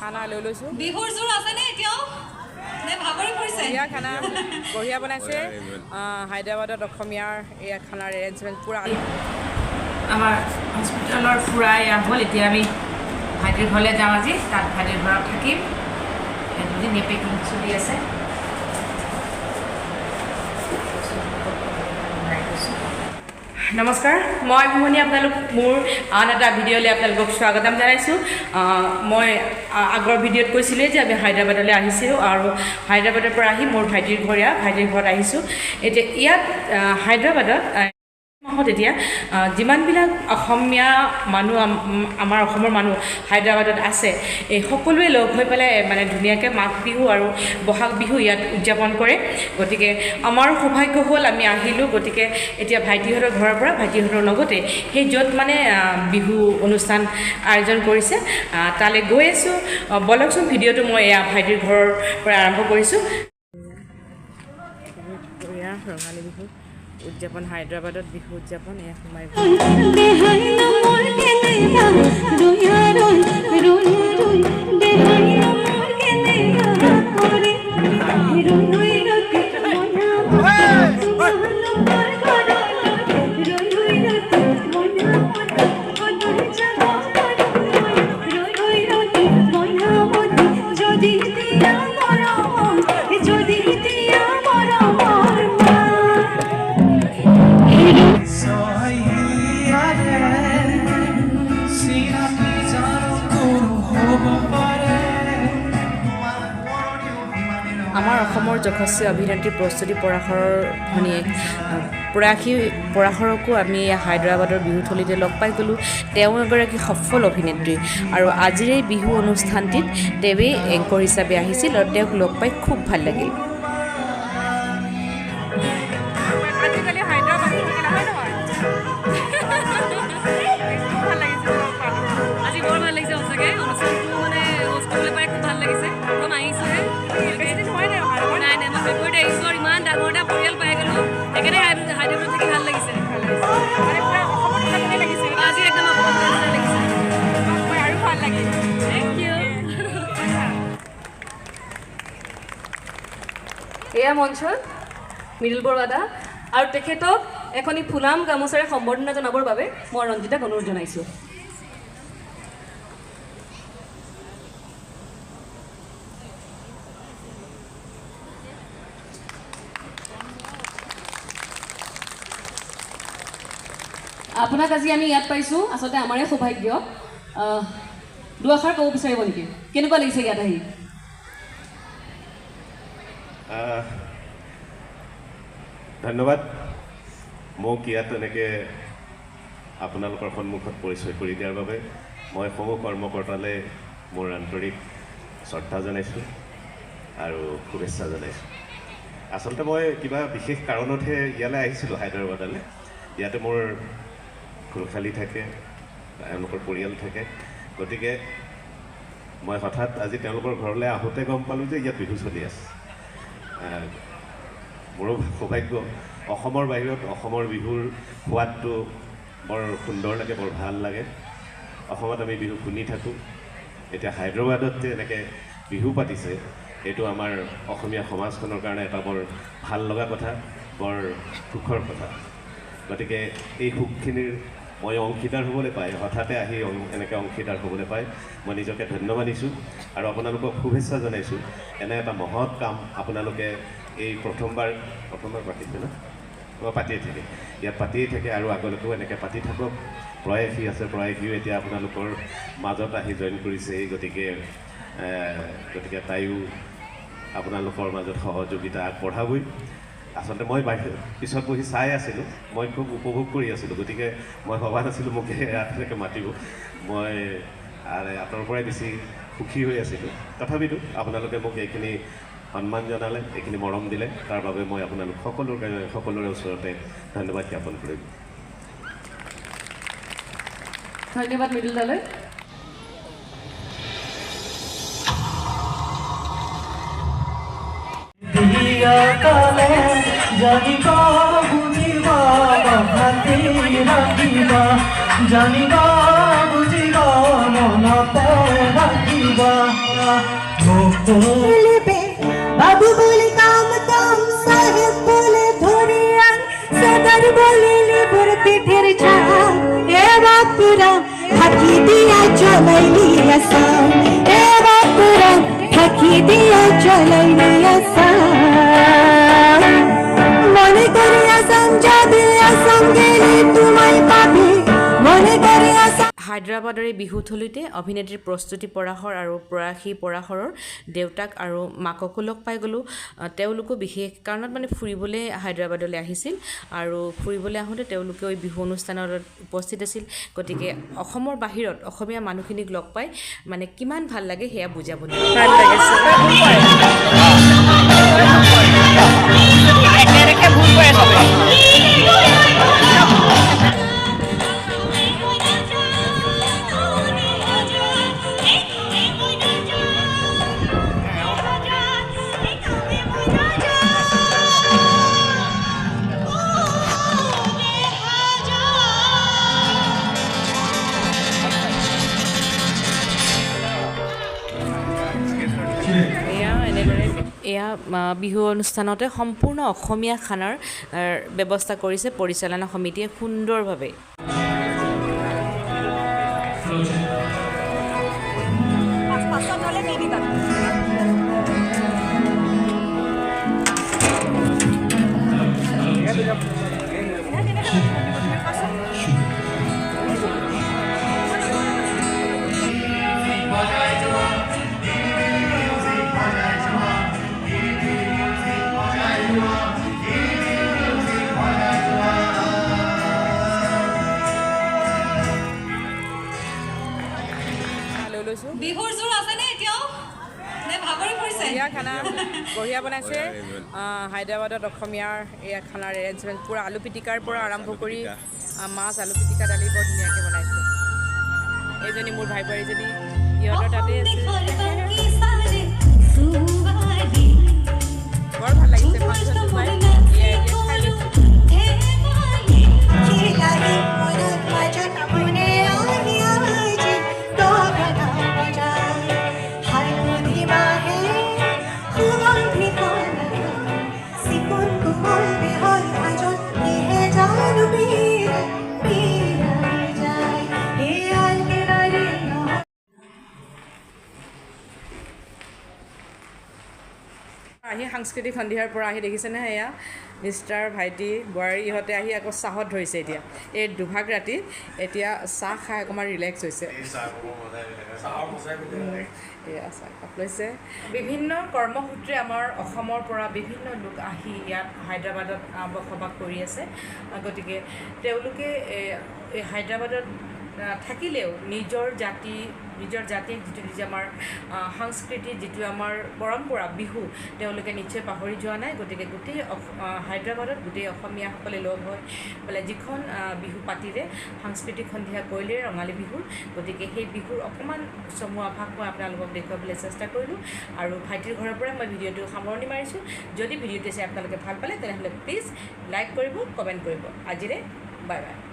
খানা লৈ লৈছোঁ বিহুৰ জোৰ আছেনে এতিয়াও নে ভাগৰি পৰিছে বঢ়িয়া খানা বঢ়িয়া বনাইছে হায়দৰাবাদত অসমীয়াৰ এয়া খানাৰ এৰেঞ্জমেণ্ট পূৰা আমাৰ হস্পিটেলৰ ফুৰা এয়া হ'ল এতিয়া আমি ভাইটিৰ ঘৰলৈ যাওঁ আজি তাত ভাইটিৰ ঘৰত থাকিম দুদিনীয়া পেকিং চলি আছে নমস্কাৰ মই মোহনী আপোনালোক মোৰ আন এটা ভিডিঅ'লৈ আপোনালোকক স্বাগতম জনাইছোঁ মই আগৰ ভিডিঅ'ত কৈছিলোঁ যে আমি হায়দৰাবাদলৈ আহিছিলোঁ আৰু হায়দৰাবাদৰ পৰা আহি মোৰ ভাইটিৰ ঘৰত আহিছোঁ এতিয়া ইয়াত হায়দৰাবাদত মাহত এতিয়া যিমানবিলাক অসমীয়া মানুহ আমাৰ অসমৰ মানুহ হায়দৰাবাদত আছে এই সকলোৱে লগ হৈ পেলাই মানে ধুনীয়াকৈ মাঘ বিহু আৰু বহাগ বিহু ইয়াত উদযাপন কৰে গতিকে আমাৰ সৌভাগ্য হ'ল আমি আহিলোঁ গতিকে এতিয়া ভাইটিহঁতৰ ঘৰৰ পৰা ভাইটিহঁতৰ লগতে সেই য'ত মানে বিহু অনুষ্ঠান আয়োজন কৰিছে তালৈ গৈ আছোঁ বলকচোন ভিডিঅ'টো মই এয়া ভাইটিৰ ঘৰৰ পৰা আৰম্ভ কৰিছোঁ ৰঙালী বিহু উদযাপন হায়দৰাবাদত বিহু উদযাপন এয়া সোমাই আমাৰ অসমৰ যশস্বী অভিনেত্ৰী প্ৰস্তুতি পৰাশৰৰ ভনীয়েক পৰাশৰকো আমি হায়দৰাবাদৰ বিহুথলীতে লগ পাই গ'লোঁ তেওঁ এগৰাকী সফল অভিনেত্ৰী আৰু আজিৰ এই বিহু অনুষ্ঠানটিত তেওঁৱেই এংকৰ হিচাপে আহিছিল আৰু তেওঁক লগ পাই খুব ভাল লাগিল এয়া মঞ্চত মৃদুল বৰৱাদা আৰু তেখেতক এখনি ফুলাম গামোচাৰে সম্বৰ্ধনা জনাবৰ বাবে মই ৰঞ্জিতাক অনুৰোধ জনাইছোঁ আপোনাক আজি আমি ইয়াত পাইছোঁ আচলতে আমাৰে সৌভাগ্য দুআষাৰ ক'ব বিচাৰিব নেকি কেনেকুৱা লাগিছে ইয়াত আহি ধন্যবাদ মোক ইয়াত এনেকৈ আপোনালোকৰ সন্মুখত পৰিচয় কৰি দিয়াৰ বাবে মই সমূহ কৰ্মকৰ্তালৈ মোৰ আন্তৰিক শ্ৰদ্ধা জনাইছোঁ আৰু শুভেচ্ছা জনাইছোঁ আচলতে মই কিবা বিশেষ কাৰণতহে ইয়ালৈ আহিছিলোঁ হায়দৰাবাদলৈ ইয়াতে মোৰ খুলখালী থাকে তেওঁলোকৰ পৰিয়াল থাকে গতিকে মই হঠাৎ আজি তেওঁলোকৰ ঘৰলৈ আহোঁতে গম পালোঁ যে ইয়াত বিহু চলি আছে মোৰো সৌভাগ্য অসমৰ বাহিৰত অসমৰ বিহুৰ সোৱাদটো বৰ সুন্দৰ লাগে বৰ ভাল লাগে অসমত আমি বিহু শুনি থাকোঁ এতিয়া হায়দৰাবাদত যে এনেকৈ বিহু পাতিছে এইটো আমাৰ অসমীয়া সমাজখনৰ কাৰণে এটা বৰ ভাল লগা কথা বৰ সুখৰ কথা গতিকে এই সুখখিনিৰ মই অংশীদাৰ হ'বলৈ পাই হঠাতে আহি এনেকৈ অংশীদাৰ হ'বলৈ পাই মই নিজকে ধন্য মানিছোঁ আৰু আপোনালোকক শুভেচ্ছা জনাইছোঁ এনে এটা মহৎ কাম আপোনালোকে এই প্ৰথমবাৰ পাতিছে ন পাতিয়ে থাকে ইয়াত পাতিয়ে থাকে আৰু আগলৈকেও এনেকৈ পাতি থাকক প্ৰয়াসী আছে প্ৰয়াসীও এতিয়া আপোনালোকৰ মাজত আহি জইন কৰিছে গতিকে তাইও আপোনালোকৰ মাজত সহযোগিতা আগবঢ়াবই আচলতে মই পিছত বহি চাই আছিলোঁ মই খুব উপভোগ কৰি আছিলোঁ গতিকে মই ভবা নাছিলোঁ মোক ইয়ালৈকে মাতিব মই আঁতৰৰ পৰাই বেছি সুখী হৈ আছিলোঁ তথাপিতো আপোনালোকে মোক এইখিনি সন্মান জনালে এইখিনি মৰম দিলে তাৰ বাবে মই আপোনালোক সকলোৰে ওচৰতে ধন্যবাদ জ্ঞাপন কৰিম ধন্যবাদ মৃদুল দালৈ জানিবা বুজিবা ভাতি ৰাখিবা জানিবা বুজিবা মনত ৰাখিবা दीवा पे बाबू बोले काम काम साहेब बोले धोरियान सदर बोले लेबर पिठेर छाम ए बापुरा ठाकी दिया चलैली असम ए बापुरा ठाकी दिया चलैली असम मने करे असम जाबे असम गेले तुम्हारी पाबे मने करे असम হায়দৰাবাদৰ এই বিহুথলীতে অভিনেত্ৰীৰ প্ৰস্তুতি পৰাশৰ আৰু প্ৰয়াসী পৰাশৰৰ দেউতাক আৰু মাককো লগ পাই গ'লোঁ তেওঁলোকো বিশেষ কাৰণত মানে ফুৰিবলৈ হায়দৰাবাদলৈ আহিছিল আৰু ফুৰিবলৈ আহোঁতে তেওঁলোকেও এই বিহু অনুষ্ঠানত উপস্থিত আছিল গতিকে অসমৰ বাহিৰত অসমীয়া মানুহখিনিক লগ পাই মানে কিমান ভাল লাগে সেয়া বুজাব ভাল লাগিছে একেলগে ভুল কৰে চবে এয়া বিহু অনুষ্ঠানতে সম্পূৰ্ণ অসমীয়া খানাৰ ব্যৱস্থা কৰিছে পৰিচালনা সমিতিয়ে সুন্দৰভাৱে বিহুৰ জোৰ আছেনে এতিয়াও নে ভাগৰি পৰিছে এয়া খানা বঢ়িয়া বনাইছে হায়দৰাবাদত অসমীয়াৰ এয়া খানাৰ এৰেঞ্জমেণ্ট পূৰা আলু পিটিকাৰ পৰা আৰম্ভ কৰি মাছ আলু পিটিকা দালি বৰ ধুনীয়াকৈ বনাইছে এইজনী মোৰ ভাই বোৱাৰীজনী সিহঁতৰ তাতেই আছে বৰ ভাল লাগিছে ফাংচনটো চাই খাই লৈছোঁ আহি সাংস্কৃতিক সন্ধিয়াৰ পৰা আহি দেখিছেনে এয়া মিষ্টাৰ ভাইটি বোৱাৰী ইহঁতে আহি আকৌ চাহত ধৰিছে এতিয়া এই দুভাগ ৰাতি এতিয়া চাহ খাই অকণমান ৰিলেক্স হৈছে এয়া চাহ কাপ লৈছে বিভিন্ন কৰ্মসূত্ৰে আমাৰ অসমৰ পৰা বিভিন্ন লোক আহি ইয়াত হায়দৰাবাদত বসবাস কৰি আছে গতিকে তেওঁলোকে এই হায়দৰাবাদত থাকিলেও নিজৰ জাতিক যিটো নিজে আমাৰ সংস্কৃতি যিটো আমাৰ পৰম্পৰা বিহু তেওঁলোকে নিশ্চয় পাহৰি যোৱা নাই গতিকে গোটেই হায়দৰাবাদত গোটেই অসমীয়াসকলে লগ হৈ বোলে যিখন বিহু পাতিলে সাংস্কৃতিক সন্ধিয়া কৰিলে ৰঙালী বিহুৰ গতিকে সেই বিহুৰ অকণমান চমু আভাস মই আপোনালোকক দেখুৱাবলৈ চেষ্টা কৰিলোঁ আৰু ভাইটিৰ ঘৰৰ পৰাই মই ভিডিঅ'টো সামৰণি মাৰিছোঁ যদি ভিডিঅ'টো চাই আপোনালোকে ভাল পালে তেনেহ'লে প্লিজ লাইক কৰিব কমেণ্ট কৰিব আজিৰে বাই বাই